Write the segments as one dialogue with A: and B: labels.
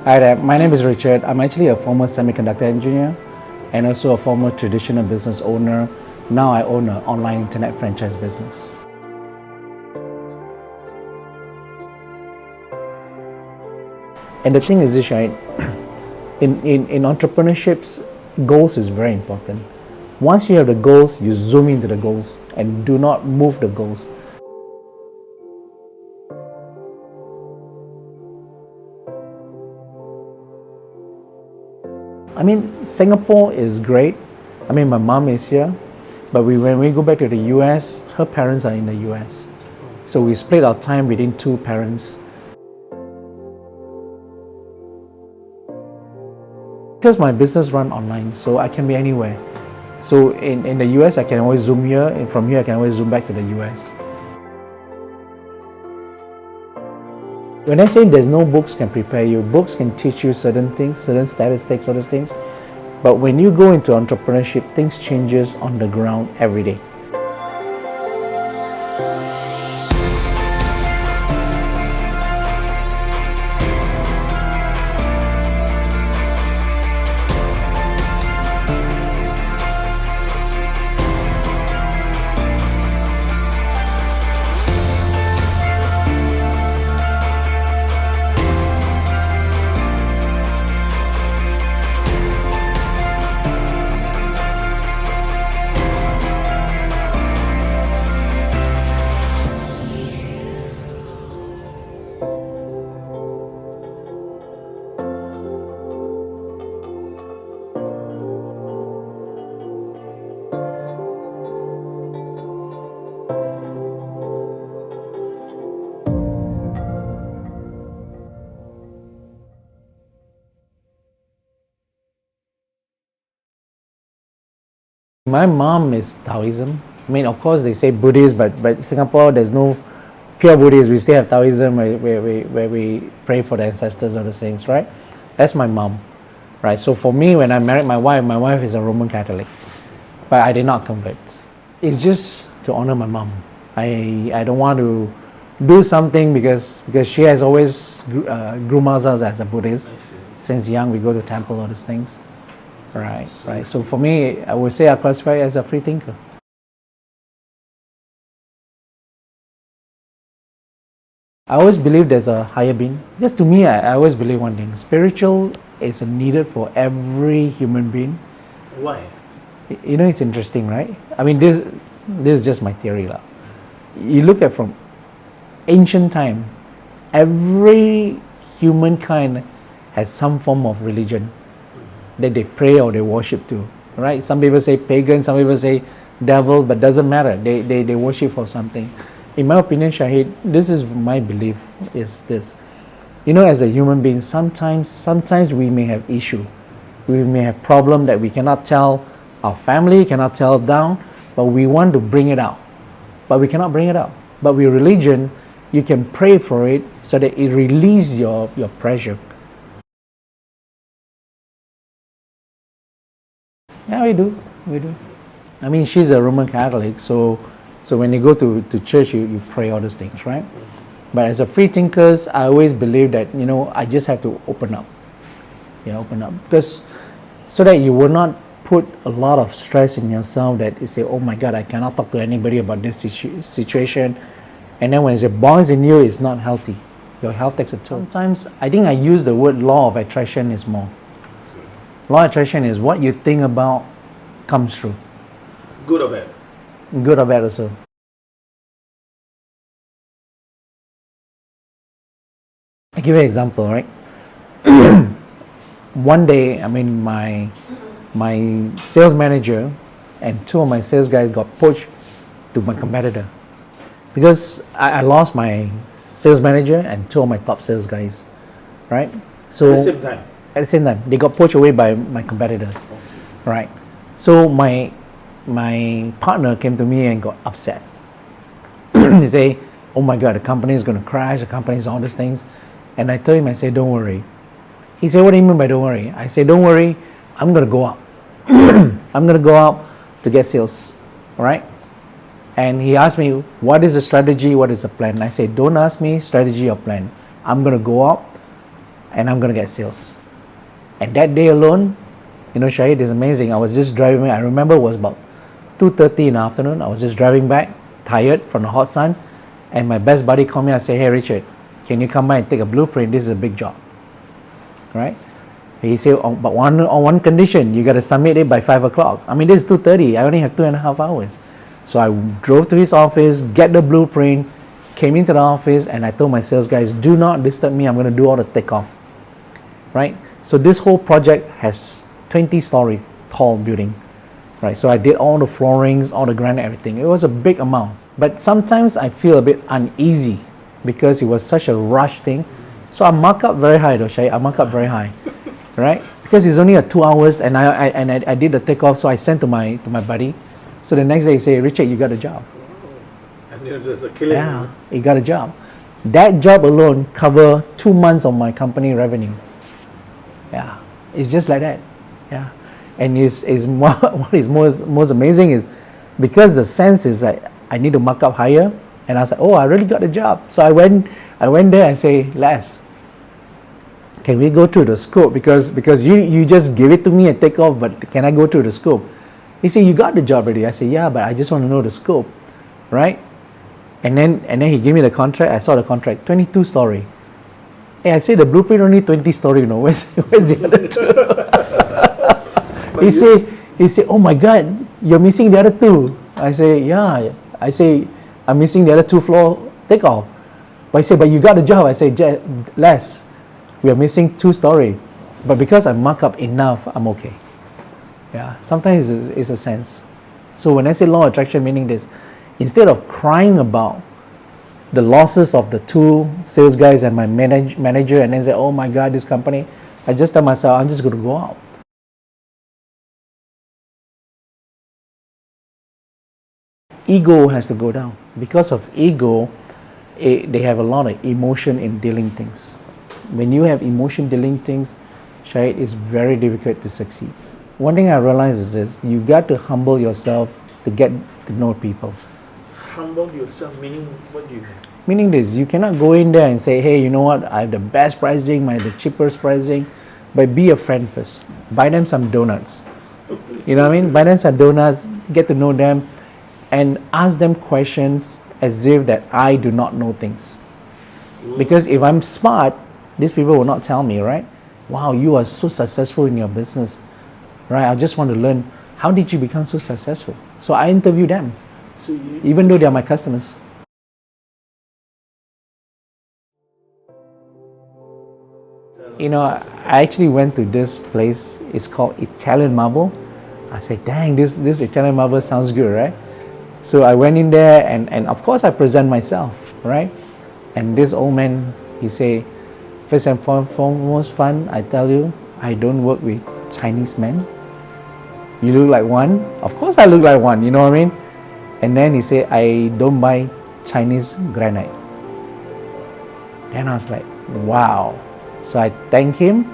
A: Hi there, my name is Richard. I'm actually a former semiconductor engineer and also a former traditional business owner. Now I own an online internet franchise business. And the thing is this, right? In entrepreneurships, goals is very important. Once you have the goals, you zoom into the goals and do not move the goals. I mean, Singapore is great. I mean, my mom is here, but when we go back to the US, her parents are in the US. So we split our time within two parents. Because my business run online, so I can be anywhere. So in the US, I can always zoom here, and from here I can always zoom back to the US. When I say there's no books can prepare you, books can teach you certain things, certain statistics, all those things. But when you go into entrepreneurship, things changes on the ground every day. My mom is Taoism. I mean, of course, they say Buddhist, but Singapore, there's no pure Buddhist. We still have Taoism where we pray for the ancestors or the things, right? That's my mom, right? So for me, when I married my wife is a Roman Catholic, but I did not convert. It's just to honor my mom. I don't want to do something because she has always groomed us as a Buddhist. Since young, we go to temple, all these things. Right. So for me, I would say I classify as a free thinker. I always believe there's a higher being. Just to me, I always believe one thing. Spiritual is needed for every human being.
B: Why?
A: You know, it's interesting, right? I mean, this is just my theory. You look at from ancient time, every humankind has some form of religion that they pray or they worship to, right? Some people say pagan, some people say devil, but doesn't matter. They worship for something. In my opinion, Shahid, this is my belief, is this. You know, as a human being, sometimes we may have issue. We may have problem that we cannot tell our family, cannot tell down, but we want to bring it out. But we cannot bring it out. But with religion, you can pray for it so that it releases your pressure. Yeah, we do. I mean, she's a Roman Catholic, so when you go to church, you pray all those things, right? But as a free thinkers, I always believe that, you know, I just have to open up. Yeah, open up. Because so that you will not put a lot of stress in yourself that you say, oh my God, I cannot talk to anybody about this situation. And then when it boils in you, it's not healthy. Your health takes a toll. Sometimes, I think I use the word law of attraction is more. Law of attraction is what you think about comes true.
B: Good or bad?
A: Good or bad also. I'll give you an example, right? One day, I mean, my sales manager and two of my sales guys got poached to my competitor. Because I lost my sales manager and two of my top sales guys, right? So
B: At the same time?
A: At the same time, they got poached away by my competitors, right? So my partner came to me and got upset. They say, oh my God, the company is going to crash, the company is all these things. And I told him, I said, don't worry. He said, what do you mean by don't worry? I said, don't worry, I'm going to go up. I'm going to go up to get sales, all right? And he asked me, what is the strategy, what is the plan? I said, don't ask me strategy or plan. I'm going to go up and I'm going to get sales. And that day alone, Shahid, is amazing. I was just driving. I remember it was about 2:30 in the afternoon. I was just driving back, tired from the hot sun, and my best buddy called me and said, "Hey Richard, can you come by and take a blueprint? This is a big job." Right? He said, but on one condition, you got to submit it by 5 o'clock. I mean, this is 2:30. I only have 2.5 hours. So I drove to his office, get the blueprint, came into the office, and I told my sales guys, do not disturb me. I'm going to do all the takeoff. Right? So this whole project has 20-story tall building. Right? So I did all the floorings, all the granite, everything. It was a big amount. But sometimes I feel a bit uneasy because it was such a rush thing. So I mark up very high, though, Shay. I mark up very high. Right? Because it's only 2 hours, and I did the takeoff, so I sent to my buddy. So the next day he said, Richard, you got a job.
B: And there's a killing.
A: Yeah, he got a job. That job alone covered 2 months of my company revenue. Yeah, it's just like that. Yeah, and what is most amazing is because the sense is that I need to mark up higher, and I was like, oh, I really got a job. So I went there and say, Les, can we go through the scope? Because you just give it to me and take off, but can I go through the scope? He said, you got the job already. I said, yeah, but I just want to know the scope, right? And then he gave me the contract. I saw the contract, 22-story. Hey, I said the blueprint only 20-story. Where's the other two? He said, oh my God, you're missing the other two. I say, yeah. I say, I'm missing the other 2-floor takeoff. But he said, but you got the job. I say, Les, we are missing 2-story. But because I mark up enough, I'm okay. Yeah, sometimes it's a sense. So when I say law of attraction, meaning this, instead of crying about the losses of the 2 sales guys and my manager and then say, oh my God, this company, I just tell myself, I'm just going to go out. Ego has to go down. Because of ego, they have a lot of emotion in dealing things. When you have emotion dealing things, Shahid, it's very difficult to succeed. One thing I realize is this, you got to humble yourself to get to know people.
B: Humble yourself, meaning what do you mean?
A: Meaning this, you cannot go in there and say, hey, you know what, I have the best pricing, I have the cheapest pricing, but be a friend first. Buy them some donuts. You know what I mean? Buy them some donuts, get to know them, and ask them questions as if that I do not know things. Because if I'm smart, these people will not tell me, right? Wow, you are so successful in your business, right? I just want to learn, how did you become so successful? So I interview them, even though they are my customers. I actually went to this place, it's called Italian Marble. I said, dang, this Italian marble sounds good, right? So I went in there and of course I present myself, right? And this old man, he say, first and foremost, fun, I tell you, I don't work with Chinese men. You look like one? Of course I look like one, you know what I mean? And then he said, I don't buy Chinese granite. Then I was like, wow. So I thanked him,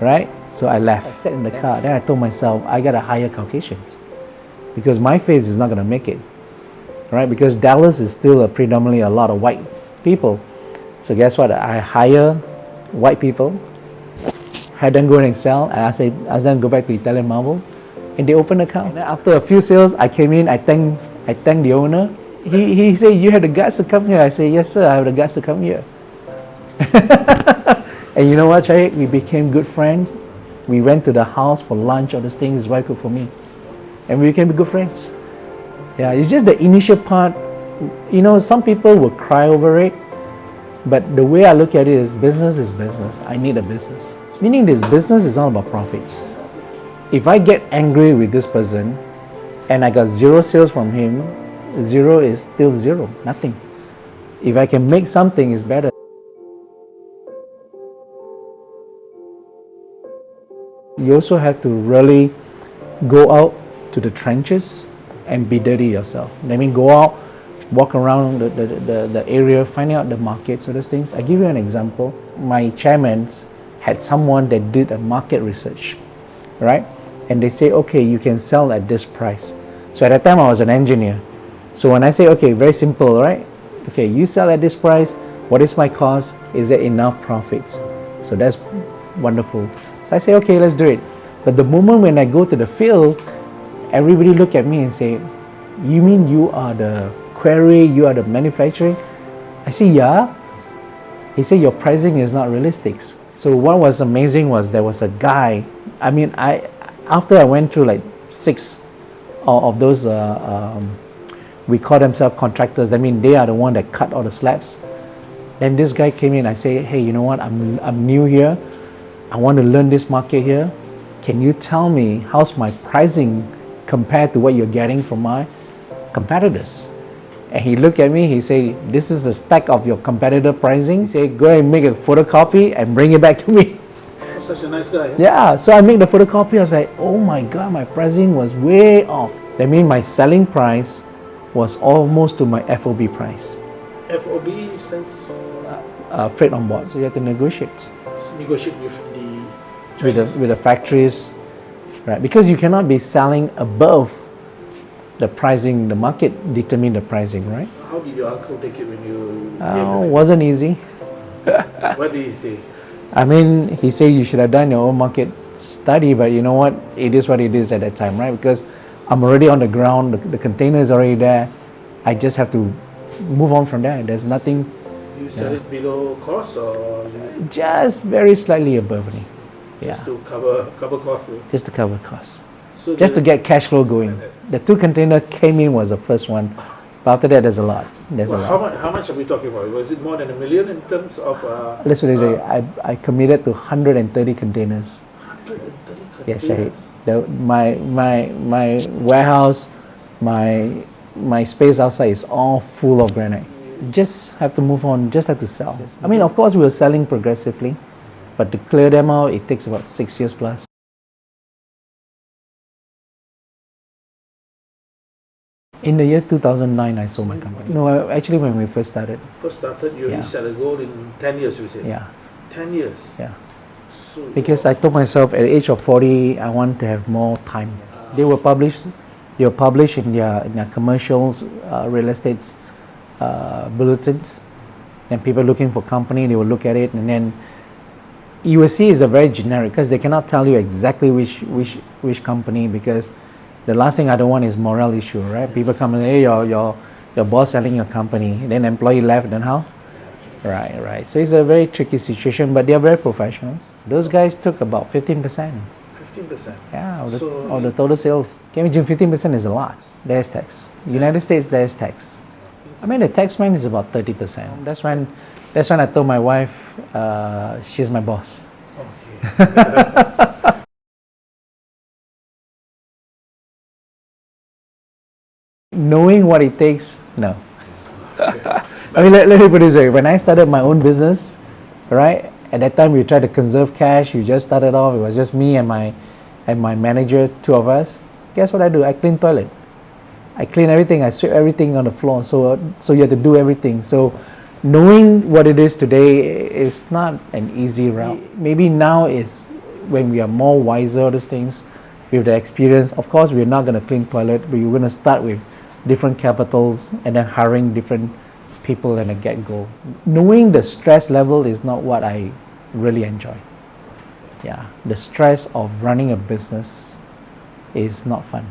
A: right? So I left. I sat in the car. Then I told myself, I gotta hire Caucasians because my face is not gonna make it, right? Because Dallas is still predominantly a lot of white people. So guess what? I hire white people, had them go and sell, and I asked them to go back to Italian Marble, and they opened an account. And after a few sales, I came in. I thanked the owner. He said, "You have the guts to come here." I said, "Yes, sir. I have the guts to come here." And you know what, Shaikh? We became good friends. We went to the house for lunch. All those things. His wife cooked for me, and we became good friends. Yeah, it's just the initial part. Some people will cry over it, but the way I look at it is business is business. I need a business. Meaning this business is all about profits. If I get angry with this person and I got 0 sales from him, 0 is still 0, nothing. If I can make something, it's better. You also have to really go out to the trenches and be dirty yourself. I mean, go out, walk around the area, find out the markets, all those things. I give you an example. My chairman had someone that did a market research, right? And they say, okay, you can sell at this price. So at that time I was an engineer. So when I say, okay, very simple, right? Okay, you sell at this price, what is my cost? Is there enough profits? So that's wonderful. So I say, okay, let's do it. But the moment when I go to the field, everybody look at me and say, you mean you are the quarry, you are the manufacturing? I say, yeah. He said, your pricing is not realistic. So what was amazing was there was a guy, after I went through like 6 of those, we call themselves contractors. That means they are the one that cut all the slabs. Then this guy came in. I say, hey, you know what? I'm new here. I want to learn this market here. Can you tell me how's my pricing compared to what you're getting from my competitors? And he looked at me. He said, this is the stack of your competitor pricing. He said, go ahead and make a photocopy and bring it back to me.
B: Oh, such a nice guy. Eh?
A: Yeah, so I made the photocopy. I was like, oh my God, my pricing was way off. That means my selling price was almost to my FOB price.
B: FOB stands
A: Freight on board. So you have to negotiate
B: negotiate with
A: with the factories, right? Because you cannot be selling above the pricing. The market determine the pricing, right?
B: How did your uncle take it when you
A: Wasn't easy.
B: What did he say?
A: I mean, he said you should have done your own market study, but you know what? It is what it is at that time, right? Because I'm already on the ground, the container is already there. I just have to move on from there. There's nothing.
B: You sell it below cost or
A: Just very slightly above me.
B: just to cover costs?
A: Just to cover costs.
B: So
A: Just to get cash flow going. The 2 container came in was the first one. But after that, there's a lot. There's a lot.
B: How much are we talking about? Was it more than $1 million in terms of?
A: Let's put it this way. I committed to 130 containers.
B: 130 containers.
A: Yes, Shahid. My warehouse, my space outside is all full of granite. Just have to move on. Just have to sell. I mean, of course, we were selling progressively, but to clear them out, it takes about 6 years plus. In the year 2009, I sold my company. No, actually, when we first started.
B: You reset a goal in 10 years, you said?
A: Yeah.
B: 10 years?
A: Yeah.
B: So
A: Because I told myself at the age of 40, I want to have more time. They were published in their commercials, real estates, bulletins. And people looking for company, they will look at it, and then you will see it's a very generic, because they cannot tell you exactly which company, because the last thing I don't want is moral issue, right? People come and say, hey, your boss selling your company, then employee left, then how? Right. So it's a very tricky situation, but they are very professionals. Those guys took about 15%.
B: 15%?
A: Yeah, of the total sales. Can you imagine 15% is a lot? There's tax. United States, there's tax. I mean, the tax man is about 30%. That's when I told my wife, she's my boss.
B: Okay.
A: Knowing what it takes, no. I mean, let me put it this way. When I started my own business, right, at that time we tried to conserve cash. We just started off. It was just me and my manager, 2 of us. Guess what I do? I clean toilet. I clean everything. I sweep everything on the floor. So you have to do everything. So knowing what it is today is not an easy route. Maybe now is when we are more wiser of those things, with the experience. Of course, we're not going to clean toilet, but you're going to start with different capitals and then hiring different people and a get-go. Knowing the stress level is not what I really enjoy. Yeah, the stress of running a business is not fun.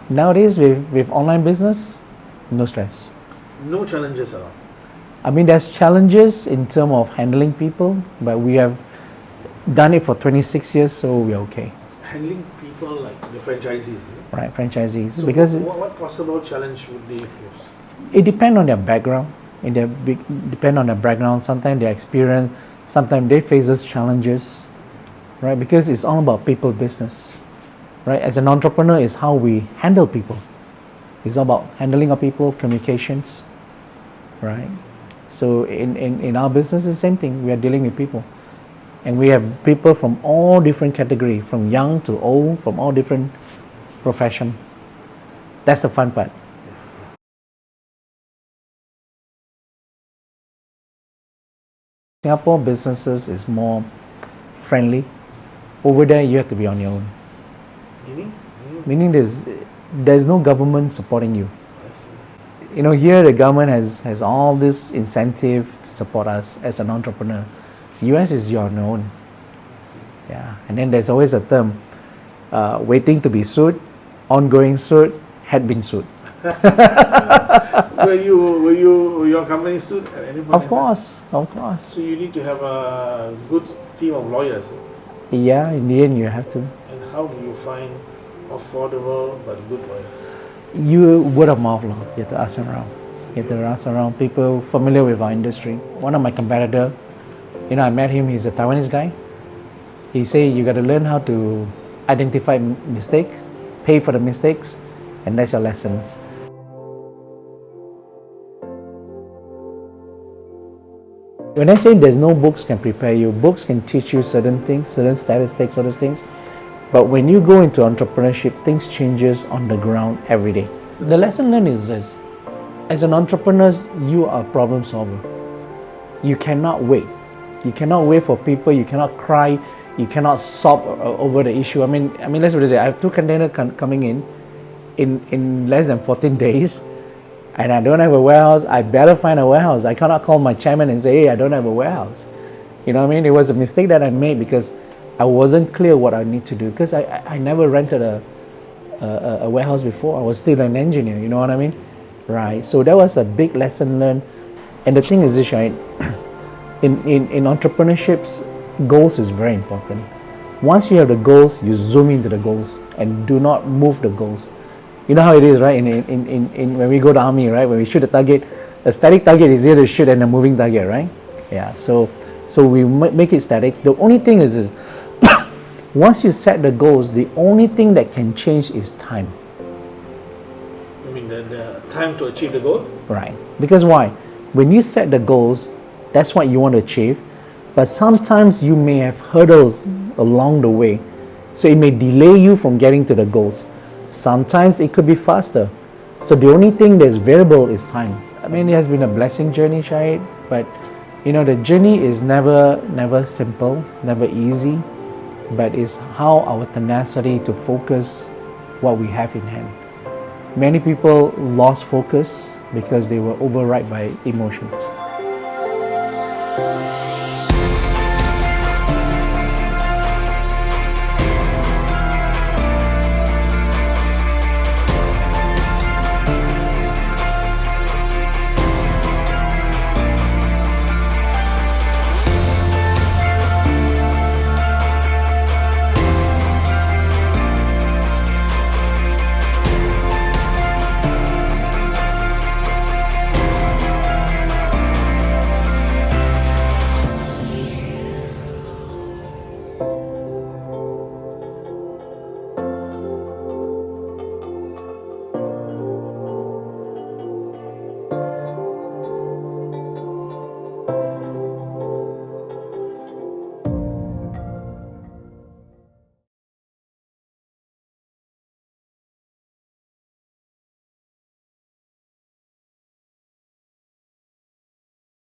A: Nowadays, with online business, no stress.
B: No challenges at all?
A: I mean, there's challenges in terms of handling people, but we have done it for 26 years, so we're okay.
B: Handling people like the franchisees?
A: Right, franchisees.
B: So
A: because
B: what possible challenge would they pose?
A: It depends on their background. Depend on their background. Sometimes their experience. Sometimes they face those challenges, right? Because it's all about people business, right? As an entrepreneur, it's how we handle people. It's all about handling of people, communications, right? So in our business, it's the same thing. We are dealing with people. And we have people from all different categories, from young to old, from all different professions. That's the fun part. Singapore businesses is more friendly. Over there, you have to be on your own.
B: Meaning?
A: Meaning there's no government supporting you. You know, here the government has all this incentive to support us as an entrepreneur. US is your own. Yeah, and then there's always a term, waiting to be sued, ongoing sued, had been sued.
B: Were your company sued at any point?
A: Of course.
B: So you need to have a good team of lawyers.
A: Yeah, in the end you have to.
B: And how do you find affordable but good lawyers?
A: You word of mouth, you have to ask around. You have to ask around people familiar with our industry. One of my competitor, you know, I met him. He's a Taiwanese guy. He say you got to learn how to identify mistake, pay for the mistakes, and that's your lessons. When I say there's no books can prepare you, books can teach you certain things, certain statistics, all those things. But when you go into entrepreneurship, things changes on the ground every day. The lesson learned is this: as an entrepreneur, you are a problem solver. You cannot wait. You cannot wait for people. You cannot cry. You cannot sob over the issue. I mean, let's put it this way. I have 2 containers coming in less than 14 days, and I don't have a warehouse. I better find a warehouse. I cannot call my chairman and say, hey, I don't have a warehouse. You know what I mean? It was a mistake that I made because I wasn't clear what I need to do, because I never rented a warehouse before. I was still an engineer, you know what I mean? Right. So that was a big lesson learned. And the thing is this, right? In entrepreneurships, goals is very important. Once you have the goals, you zoom into the goals and do not move the goals. You know how it is, right? In when we go to army, right? When we shoot a target, a static target is easier to shoot than a moving target, right? Yeah. So we make it static. The only thing is once you set the goals, the only thing that can change is time.
B: You mean the time to achieve the goal?
A: Right. Because why? When you set the goals, that's what you want to achieve. But sometimes you may have hurdles along the way. So it may delay you from getting to the goals. Sometimes it could be faster. So the only thing that's variable is time. I mean, it has been a blessing journey, Shahid. But you know, the journey is never simple, never easy. But it's how our tenacity to focus what we have in hand. Many people lost focus because they were override by emotions.